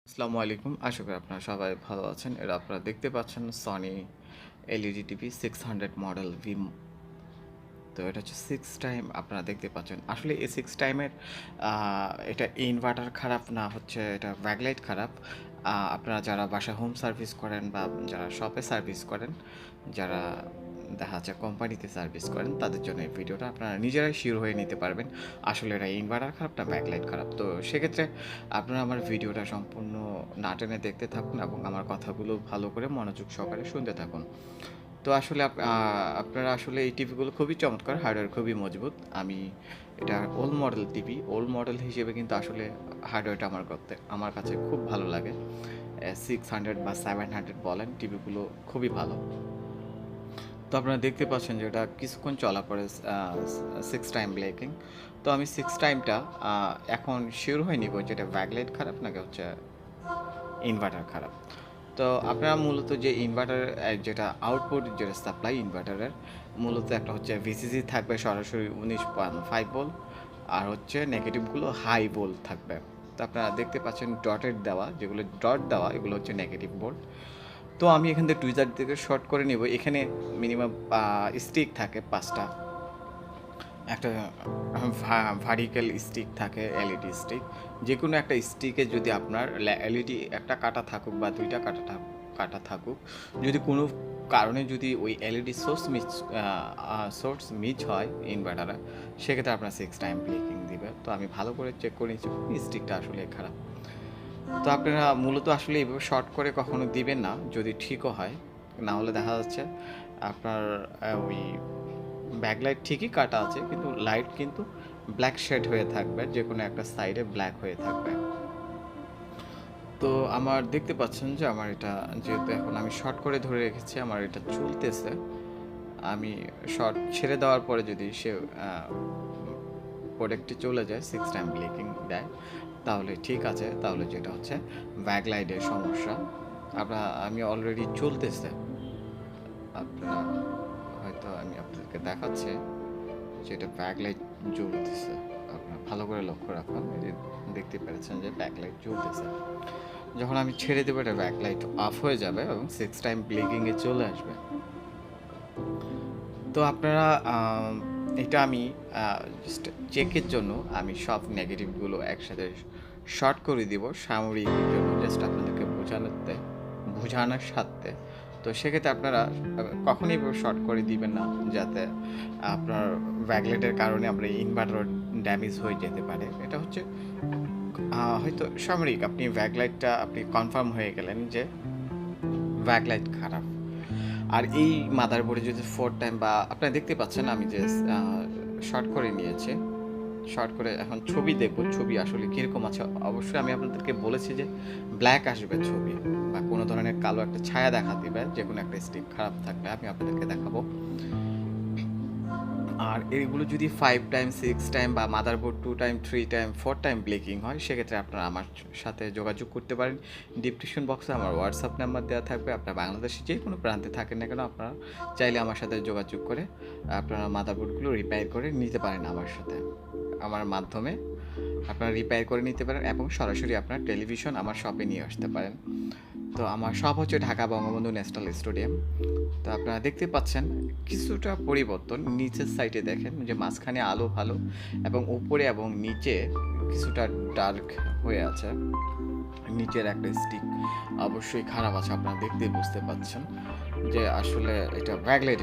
আসসালামু আলাইকুম, আশা করি আপনারা সবাই ভালো আছেন। এটা আপনারা দেখতে পাচ্ছেন Sony LED TV 600 model V. তো এটা হচ্ছে 6 টাইম, আপনারা দেখতে পাচ্ছেন। আসলে এই 6 টাইমের এটা ইনভার্টার খারাপ না, হচ্ছে এটা ব্যাকলাইট খারাপ। আপনারা যারা বাসায় হোম সার্ভিস করেন বা যারা শপে সার্ভিস করেন, যারা দেখা যাচ্ছে কোম্পানিতে সার্ভিস করেন, তাদের জন্য এই ভিডিওটা আপনারা নিজেরাই শিওর হয়ে নিতে পারবেন আসলে এটা ইনভার্টার খারাপ না ব্যাকলাইট খারাপ। তো সেক্ষেত্রে আপনারা আমার ভিডিওটা সম্পূর্ণ না টেনে দেখতে থাকুন এবং আমার কথাগুলো ভালো করে মনোযোগ সহকারে শুনতে থাকুন। তো আসলে আপনারা আসলে এই টিভিগুলো খুবই চমৎকার, হার্ডওয়্যার খুবই মজবুত। আমি এটা old model TV, old model হিসেবে কিন্তু আসলে হার্ডওয়্যারটা আমার কাছে খুব ভালো লাগে। 600 বা 700 বলেন, টিভিগুলো খুবই ভালো। তো আপনারা দেখতে পাচ্ছেন যে এটা কিছুক্ষণ চলার পরে 6 টাইম ব্লেকিং। তো আমি 6 টাইমটা এখন শিওর হয়ে নিব যে এটা ব্যাকলাইট খারাপ নাকি হচ্ছে ইনভার্টার খারাপ। তো আপনারা মূলত যে ইনভার্টার যেটা আউটপুট যেটা সাপ্লাই ইনভার্টারের মূলত একটা হচ্ছে ভিসিসি থাকবে সরাসরি 19.5 ভোল্ট, আর হচ্ছে নেগেটিভগুলো হাই ভোল্ট থাকবে। তো আপনারা দেখতে পাচ্ছেন ডটেড দেওয়া, যেগুলো ডট দেওয়া এগুলো হচ্ছে নেগেটিভ ভোল্ট। তো আমি এখান থেকে টুইজার থেকে শর্ট করে নেব। এখানে মিনিমাম স্টিক থাকে 5টা, একটা ভার্টিক্যাল স্টিক থাকে, এলইডি স্টিক। যে কোনো একটা স্টিকে যদি আপনার এলইডি একটা কাটা থাকুক বা দুইটা কাটা থাকুক, যদি কোনো কারণে যদি ওই এলইডি সোর্স মিস হয় ইনভার্টারে, সেক্ষেত্রে আপনার 6 টাইম ব্লিকিং দিবে। তো আমি ভালো করে চেক করে নিচ্ছি স্টিকটা আসলে খারাপ। তো আপনারা মূলত আসলে এইভাবে শর্ট করে কখনো দিবেন না, যদি ঠিকও হয়। না হলে দেখা যাচ্ছে আপনার ওই ব্যাকলাইট ঠিকই কাটা আছে, কিন্তু লাইট কিন্তু ব্ল্যাক শেড হয়ে থাকবে, যে কোনো একটা সাইডে ব্ল্যাক হয়ে থাকবে। তো আমার দেখতে পাচ্ছেন যে আমার এটা যেহেতু এখন আমি শর্ট করে ধরে রেখেছি, আমার এটা চলতেছে। আমি শর্ট ছেড়ে দেওয়ার পরে যদি সে প্রোডাক্টটি চলে যায়, 6 টাইম ব্লিকিং দেয়, তাহলে ঠিক আছে। তাহলে যেটা হচ্ছে ব্যাকলাইটের সমস্যা। আমি অলরেডি চলতেছে, আপনারা হয়তো আমি আপনাদেরকে দেখাচ্ছি যেটা ব্যাকলাইট জ্বলতেছে। আপনারা ভালো করে লক্ষ্য রাখুন, এই যে দেখতে পেরেছেন যে ব্যাকলাইট জ্বলতেছে। যখন আমি ছেড়ে দেবো এটা ব্যাকলাইট অফ হয়ে যাবে এবং 6 টাইম ব্লিকিংয়ে চলে আসবে। তো আপনারা এটা আমি জাস্ট চেকের জন্য আমি সব নেগেটিভগুলো একসাথে শর্ট করে দিব সাময়িকের জন্য, জাস্ট আপনাদেরকে বোঝানোর সাথে। তো সেক্ষেত্রে আপনারা কখনোই শর্ট করে দিবেন না, যাতে আপনার ব্যাকলাইটের কারণে আপনার ইনভার্টার ড্যামেজ হয়ে যেতে পারে। এটা হচ্ছে হয়তো সাময়িক, আপনি ব্যাকলাইটটা আপনি কনফার্ম হয়ে গেলেন যে ব্যাকলাইট খারাপ। আর এই মাদারবোর্ডে যদি 4 টাইম বা আপনারা দেখতে পাচ্ছেন আমি যে শর্ট করে নিয়েছি, শর্ট করে এখন ছবি দেখব, ছবি আসলে কীরকম আছে। অবশ্যই আমি আপনাদেরকে বলেছি যে ব্ল্যাক আসবে ছবি, বা কোনো ধরনের কালো একটা ছায়া দেখা দিবে যে কোনো একটা স্টিক খারাপ থাকলে, আমি আপনাদেরকে দেখাবো। আর এগুলো যদি 5 টাইম 6 টাইম বা মাদারবোর্ড 2 টাইম 3 টাইম 4 টাইম ব্লেকিং হয়, সেক্ষেত্রে আপনারা আমার সাথে যোগাযোগ করতে পারেন। ডিসক্রিপশন বক্সে আমার হোয়াটসঅ্যাপ নাম্বার দেওয়া থাকবে। আপনারা বাংলাদেশে যে কোনো প্রান্তে থাকেন না কেন, আপনারা চাইলে আমার সাথে যোগাযোগ করে আপনারা মাদারবোর্ডগুলো রিপেয়ার করে নিতে পারেন আমার সাথে, আমার মাধ্যমে আপনারা রিপেয়ার করে নিতে পারেন এবং সরাসরি আপনার টেলিভিশন আমার শপে নিয়ে আসতে পারেন। তো আমার শপ হচ্ছে ঢাকা বঙ্গবন্ধু ন্যাশনাল স্টেডিয়াম। তো আপনারা দেখতে পাচ্ছেন কিছুটা পরিবর্তন, নিচের সাইডে দেখেন যে মাঝখানে আলো ভালো এবং উপরে এবং নিচে কিছুটা ডার্ক হয়ে আছে। নিচের একটা স্টিক অবশ্যই খারাপ আছে, আপনারা দেখতেই বুঝতে পাচ্ছেন যে আসলে এটা ব্যাকলাইট